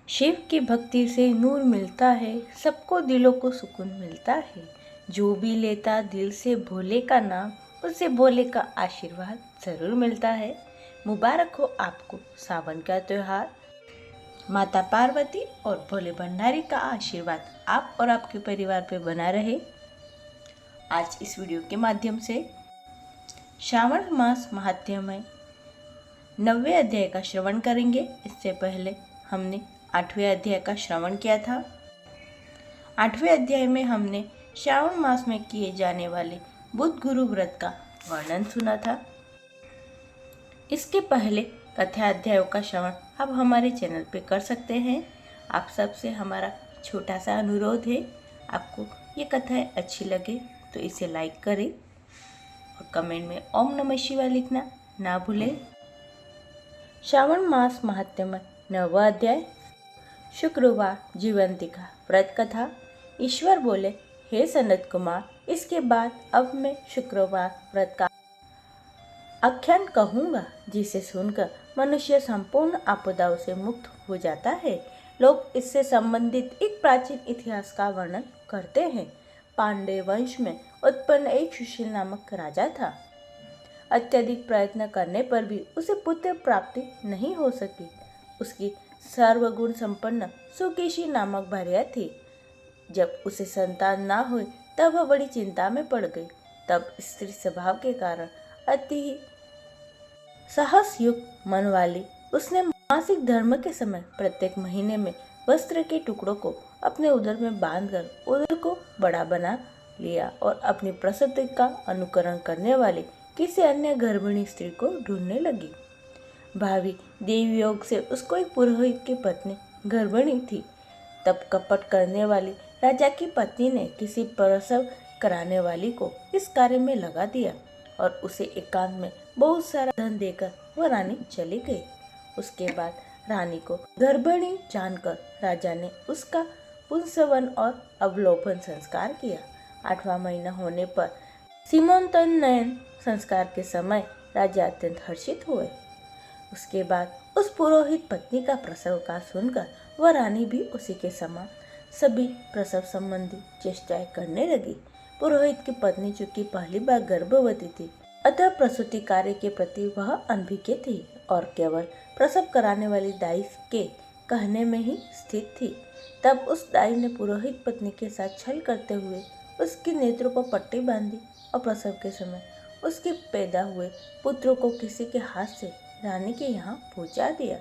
शिव की भक्ति से नूर मिलता है, सबको दिलों को सुकून मिलता है। जो भी लेता दिल से भोले का नाम, उसे भोले का आशीर्वाद ज़रूर मिलता है। मुबारक हो आपको सावन का त्यौहार। माता पार्वती और भोले भंडारी का आशीर्वाद आप और आपके परिवार पे बना रहे। आज इस वीडियो के माध्यम से श्रावण मास महात्म्य 9वें अध्याय का श्रवण करेंगे। इससे पहले हमने 8वें अध्याय का श्रवण किया था। 8वें अध्याय में हमने श्रावण मास में किए जाने वाले बुध गुरु व्रत का वर्णन सुना था। इसके पहले कथा अध्यायों का श्रवण आप हमारे चैनल पे कर सकते हैं। आप सबसे हमारा छोटा सा अनुरोध है, आपको ये कथाएं अच्छी लगे तो इसे लाइक करें और कमेंट में ओम नमः शिवाय लिखना ना भूलें। श्रावण मास महात्म्य 9वां अध्याय। शुक्रवार जीवंतिका व्रत कथा। ईश्वर बोले, हे सनत कुमार, इसके बाद अब मैं शुक्रवार व्रत का आख्यान कहूँगा, जिसे सुनकर मनुष्य संपूर्ण आपदाओं से मुक्त हो जाता है। लोग इससे संबंधित एक प्राचीन इतिहास का वर्णन करते हैं। पांडे वंश में उत्पन्न एक सुशील नामक राजा था। अत्यधिक प्रयत्न करने पर भी उसे पुत्र प्राप्ति नहीं हो सकी। उसकी सर्वगुण संपन्न सुकेशी नामक भार्या थी। जब उसे संतान ना हुई तब वह बड़ी चिंता में पड़ गई। तब स्त्री स्वभाव के कारण अति ही साहसयुक्त मन वाली उसने मासिक धर्म के समय प्रत्येक महीने में वस्त्र के टुकड़ों को अपने उदर में बांधकर उदर को बड़ा बना लिया और अपनी प्रसूति का अनुकरण करने वाली किसी अन्य गर्भिणी स्त्री को ढूंढने लगी। भावी देवी योग से उसको एक पुरोहित की पत्नी गर्भिणी थी। तब कपट करने वाली राजा की पत्नी ने किसी प्रसव कराने वाली को इस कार्य में लगा दिया और उसे एकांत में बहुत सारा धन देकर वह रानी चली गई। उसके बाद रानी को गर्भिणी जानकर राजा ने उसका पुंसवन और अवलोकन संस्कार किया। 8वां महीना होने पर सीमोन्तनयन संस्कार के समय राजा अत्यंत हर्षित हुए। उसके बाद उस पुरोहित पत्नी का प्रसव का सुनकर वह रानी भी उसी के समान सभी प्रसव संबंधी चेष्टाएं करने लगी। पुरोहित की पत्नी चूंकि पहली बार गर्भवती थी, अतः प्रसूति कार्य के प्रति वह अनभिज्ञ थी और केवल प्रसव कराने वाली दाई के कहने में ही स्थित थी। तब उस दाई ने पुरोहित पत्नी के साथ छल करते हुए उसके नेत्रों पर पट्टी बांधी और प्रसव के समय उसके पैदा हुए पुत्र को किसी के हाथ से रानी के यहाँ पहुँचा दिया।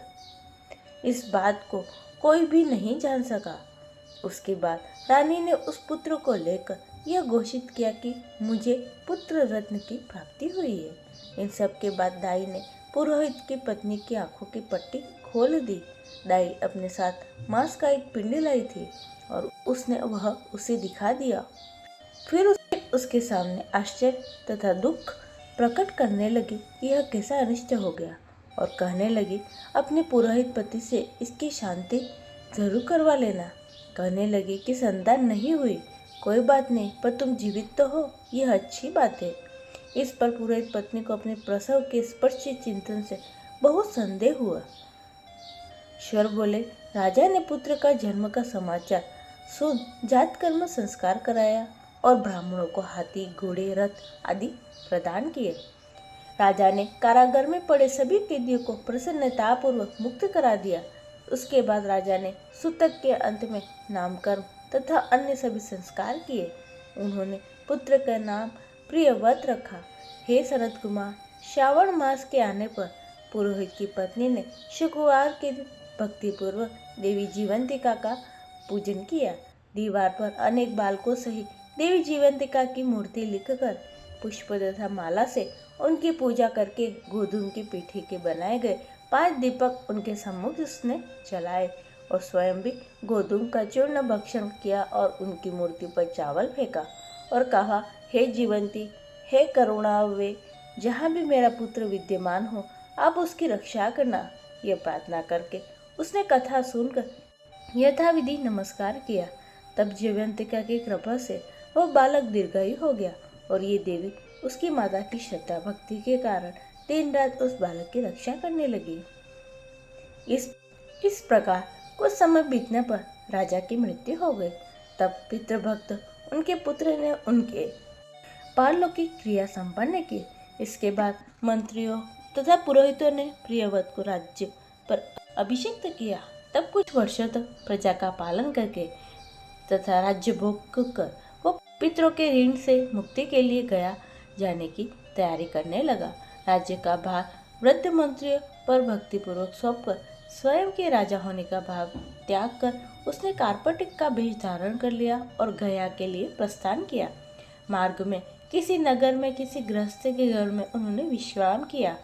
इस बात को कोई भी नहीं जान सका। उसके बाद रानी ने उस पुत्र को लेकर यह घोषित किया कि मुझे पुत्र रत्न की प्राप्ति हुई है। इन सब के बाद दाई ने पुरोहित की पत्नी की आंखों की पट्टी खोल दी। दाई अपने साथ मांस का एक पिंड लाई थी और उसने वह उसे दिखा दिया। फिर उसके सामने आश्चर्य तथा दुख प्रकट करने लगी कि यह कैसा अनिष्ट हो गया और कहने लगी, अपने पुरोहित पति से इसकी शांति जरूर करवा लेना। कहने लगी कि संतान नहीं हुई, कोई बात नहीं, पर तुम जीवित तो हो, यह अच्छी बात है। इस पर पुरोहित पत्नी को अपने प्रसव के स्पर्श चिंतन से बहुत संदेह हुआ। ईश्वर बोले, राजा ने पुत्र का जन्म का समाचार सुन जात कर्म संस्कार कराया और ब्राह्मणों को हाथी, घोड़े, रथ आदि प्रदान किए। राजा ने कारागार में पड़े सभी कैदियों को प्रसन्नतापूर्वक मुक्त करा दिया। उसके बाद राजा ने सूतक के अंत में नामकर्म तथा अन्य सभी संस्कार किए। उन्होंने पुत्र का नाम प्रियव्रत रखा। हे सनत कुमार, श्रावण मास के आने पर पुरोहित की पत्नी ने शुक्रवार के दिन भक्तिपूर्वक देवी जीवंतिका का पूजन किया। दीवार पर अनेक बालकों सहित देवी जीवंतिका की मूर्ति लिखकर पुष्प तथा माला से उनकी पूजा करके गोधूम की पीठी के बनाए गए 5 दीपक उनके सम्मुख उसने जलाए और स्वयं भी गोधूम का चूर्ण भक्षण किया और उनकी मूर्ति पर चावल फेंका और कहा, हे जीवंती, हे करुणावे, जहाँ भी मेरा पुत्र विद्यमान हो आप उसकी रक्षा करना। यह प्रार्थना करके उसने कथा सुनकर यथाविधि नमस्कार किया। तब जीवंतिका की कृपा से वह बालक दीर्घायु हो गया और ये देवी उसकी माता की श्रद्धा भक्ति के कारण दिन रात उस बालक की रक्षा करने लगी। इस प्रकार कुछ समय बीतने पर राजा की मृत्यु हो गई। तब पितृभक्त उनके पुत्र ने उनके पारलौकिक क्रिया संपन्न की। इसके बाद मंत्रियों तथा पुरोहितों ने प्रियव्रत को राज्य पर अभिषिक्त किया। तब कुछ वर्षों तक प्रजा का पालन करके तथा राज्य भोग कर वो पितरों के ऋण से मुक्ति के लिए गया जाने की तैयारी करने लगा। राज्य का भार वृद्ध मंत्रियों पर भक्तिपूर्वक सौंपकर स्वयं के राजा होने का भाव त्याग कर उसने कार्पटिक का वेश धारण कर लिया और गया के लिए प्रस्थान किया। मार्ग में किसी नगर में किसी गृहस्थ के घर में उन्होंने विश्राम किया।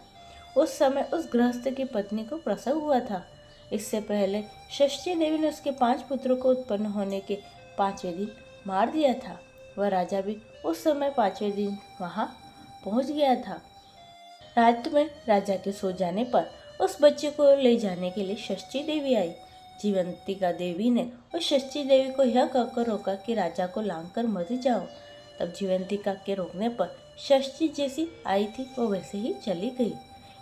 उस समय उस गृहस्थ की पत्नी को प्रसव हुआ था। इससे पहले षष्ठी देवी ने उसके 5 पुत्रों को उत्पन्न होने के 5वें दिन मार दिया था। वह राजा भी उस समय 5वें दिन वहां पहुंच गया था। रात में राजा के सो जाने पर उस बच्चे को ले जाने के लिए षष्ठी देवी आई। जीवंतिका देवी ने उस षष्ठी देवी को यह कहकर रोका कि राजा को लांग कर मत जाओ। तब जीवंतिका के रोकने पर षष्ठी जैसी आई थी वो वैसे ही चली गई।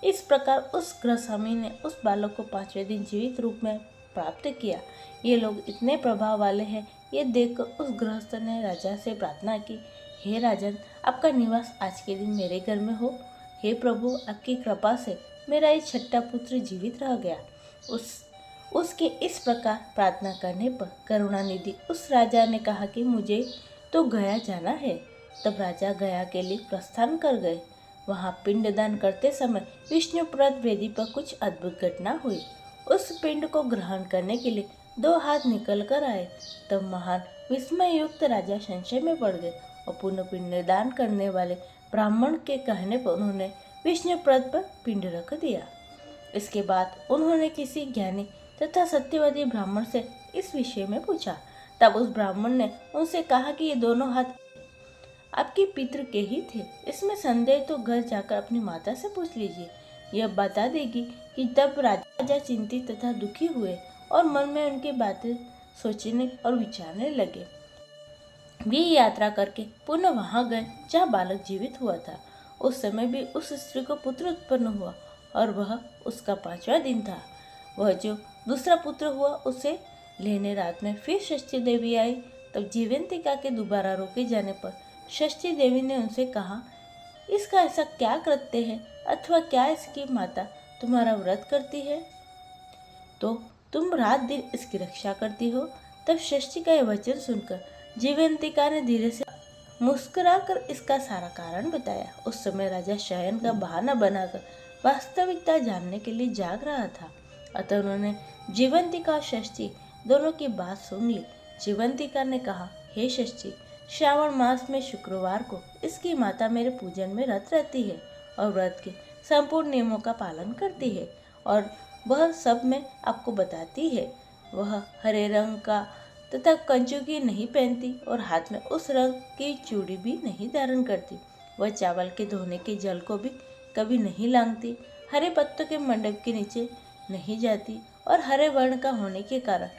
इस प्रकार उस गृहस्वामी ने उस बालक को 5वें दिन जीवित रूप में प्राप्त किया। ये लोग इतने प्रभाव वाले हैं, ये देखकर उस गृहस्थ ने राजा से प्रार्थना की, हे राजन, आपका निवास आज के दिन मेरे घर में हो। हे प्रभु, आपकी कृपा से मेरा ये छठा पुत्र जीवित रह गया। उसके इस प्रकार प्रार्थना करने पर करुणानिधि उस राजा ने कहा कि मुझे तो गया जाना है। तब राजा गया के लिए प्रस्थान कर गए। वहाँ पिंडदान करते समय विष्णुप्रद वेदी पर कुछ अद्भुत घटना हुई। उस पिंड को ग्रहण करने के लिए 2 हाथ निकल कर आए। तब महान विस्मय युक्त राजा संशय में पड़ गए और पुनः पिंडदान करने वाले ब्राह्मण के कहने पर उन्होंने विष्णुप्रद पर पिंड रख दिया। इसके बाद उन्होंने किसी ज्ञानी तथा सत्यवादी ब्राह्मण से इस विषय में पूछा। तब उस ब्राह्मण ने उनसे कहा कि ये दोनों हाथ आपके पितृ के ही थे। इसमें संदेह तो घर जाकर अपनी माता से पूछ लीजिए, यह बता देगी कि तब राजा चिंतित तथा दुखी हुए और मन में उनकी बातें सोचने और विचारने लगे। वे यात्रा करके पुनः वहां गए जहाँ बालक जीवित हुआ था। उस समय भी उस स्त्री को पुत्र उत्पन्न हुआ और वह उसका 5वां दिन था। वह जो दूसरा पुत्र हुआ उसे लेने रात में फिर षष्ठी देवी आई। तब जीवंतिका के दोबारा रोके जाने पर षष्ठी देवी ने उनसे कहा, इसका ऐसा क्या कृत्य है अथवा क्या इसकी माता तुम्हारा व्रत करती है तो तुम रात दिन इसकी रक्षा करती हो। तब षष्ठी का यह वचन सुनकर जीवंतिका ने धीरे से मुस्कुराकर इसका सारा कारण बताया। उस समय राजा शयन का बहाना बनाकर वास्तविकता जानने के लिए जाग रहा था। अतः उन्होंने जीवंतिका और षष्ठी दोनों की बात सुन ली। जीवंतिका ने कहा, हे षष्ठी, श्रावण मास में शुक्रवार को इसकी माता मेरे पूजन में रत रहती है और व्रत के संपूर्ण नियमों का पालन करती है और वह सब में आपको बताती है। वह हरे रंग का तथा कंचुकी नहीं पहनती और हाथ में उस रंग की चूड़ी भी नहीं धारण करती। वह चावल के धोने के जल को भी कभी नहीं लांघती, हरे पत्तों के मंडप के नीचे नहीं जाती और हरे वर्ण का होने के कारण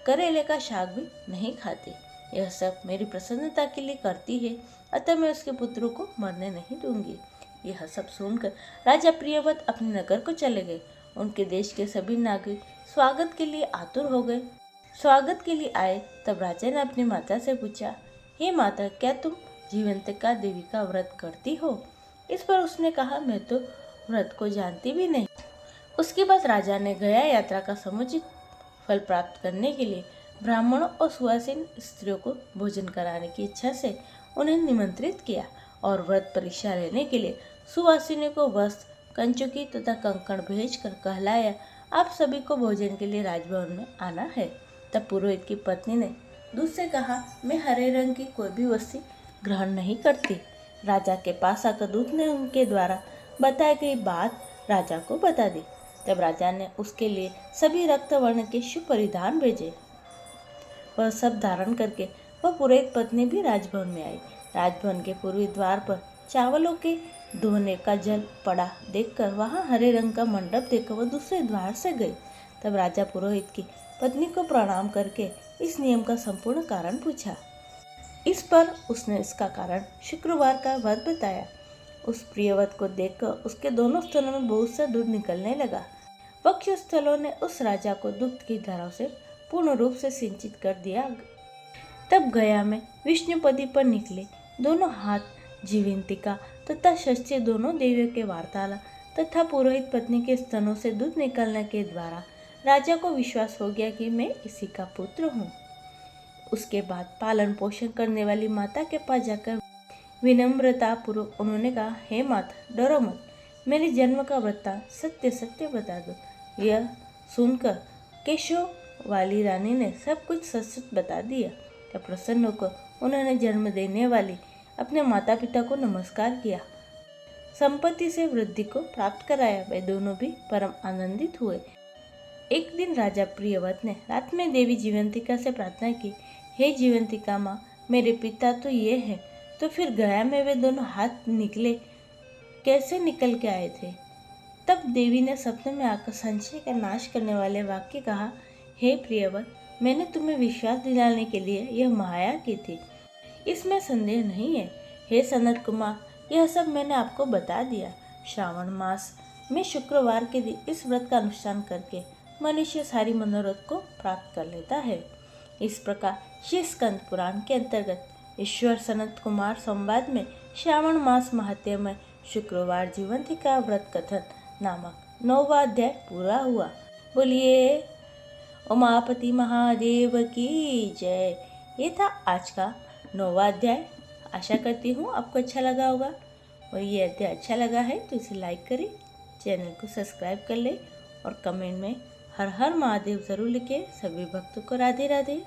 करेले का शाक भी नहीं खाती। यह सब मेरी प्रसन्नता के लिए करती है, अतः मैं उसके पुत्रों को मरने नहीं दूंगी। यह सब सुनकर राजा प्रियव्रत अपने नगर को चले गए। उनके देश के सभी नागरिक स्वागत के लिए आतुर हो गए। स्वागत के लिए आए तब राजा ने अपनी माता से पूछा, हे माता, क्या तुम जीवंतिका देवी का व्रत करती हो? इस पर उसने कहा, मैं तो व्रत को जानती भी नहीं। उसके बाद राजा ने गया यात्रा का समुचित फल प्राप्त करने के लिए ब्राह्मणों और सुवासिन स्त्रियों को भोजन कराने की इच्छा से उन्हें निमंत्रित किया और व्रत परीक्षा लेने के लिए सुवासिनी को वस्त्र, कंचुकी तथा कंकण भेजकर कहलाया, आप सभी को भोजन के लिए राजभवन में आना है। तब पुरोहित की पत्नी ने दूध से कहा, मैं हरे रंग की कोई भी वस्तु ग्रहण नहीं करती। राजा के पास आकर दूध ने उनके द्वारा बताई गई बात राजा को बता दी। तब राजा ने उसके लिए सभी रक्त वर्ण के शुभ परिधान भेजे। वह सब धारण करके वह पुरोहित पत्नी भी राजभवन में आई। राजभवन के पूर्वी द्वार पर चावलों के धोने का जल पड़ा देखकर वहां हरे रंग का मंडप देखकर वह दूसरे द्वार से गई। तब राजा पुरोहित की पत्नी को प्रणाम करके इस नियम का संपूर्ण कारण पूछा। इस पर उसने इसका कारण शुक्रवार का व्रत बताया। उस प्रियव्रत को देखकर उसके दोनों स्तनों में बहुत सा दूध निकलने लगा। वक्षस्थलों ने उस राजा को दुग्ध की धाराओं से पूर्ण रूप से सिंचित कर दिया। तब गया में विष्णुपति पर निकले दोनों हाथ जीवंतिका तथा षष्ठी दोनों देवियों के वार्तालाप तथा पुरोहित पत्नी के स्तनों से दूध निकलने के द्वारा राजा को विश्वास हो गया कि मैं इसी का पुत्र हूँ। उसके बाद पालन पोषण करने वाली माता के पास जाकर विनम्रता पूर्वक उन्होंने कहा, हे माता, डरो मत, मेरे जन्म का वृत्तांत सत्य सत्य बता दो। यह सुनकर केशव वाली रानी ने सब कुछ सच सच बता दिया। तब प्रसन्न होकर उन्होंने जन्म देने वाली अपने माता पिता को नमस्कार किया, संपत्ति से वृद्धि को प्राप्त कराया। वे दोनों भी परम आनंदित हुए। एक दिन राजा प्रियव्रत ने रात में देवी जीवंतिका से प्रार्थना की, हे जीवंतिका माँ, मेरे पिता तो ये है, तो फिर गया में वे दोनों हाथ कैसे निकल के आए थे? तब देवी ने सपने में आकर संशय का नाश करने वाले वाक्य कहा, हे प्रियव्रत, मैंने तुम्हें विश्वास दिलाने के लिए यह माया की थी, इसमें संदेह नहीं है। हे सनत कुमार, यह सब मैंने आपको बता दिया। श्रावण मास में शुक्रवार के दिन इस व्रत का अनुष्ठान करके मनुष्य सारी मनोरथ को प्राप्त कर लेता है। इस प्रकार श्री स्कंद पुराण के अंतर्गत ईश्वर सनत कुमार संवाद में श्रावण मास महात्म्य में शुक्रवार जीवंतिका व्रत कथन नामक 9वां अध्याय पूरा हुआ। बोलिए उमापति महादेव की जय। ये था आज का 9वां अध्याय। आशा करती हूँ आपको अच्छा लगा होगा, और ये अध्याय अच्छा लगा है तो इसे लाइक करें, चैनल को सब्सक्राइब कर ले और कमेंट में हर हर महादेव ज़रूर लिखें। सभी भक्तों को राधे राधे।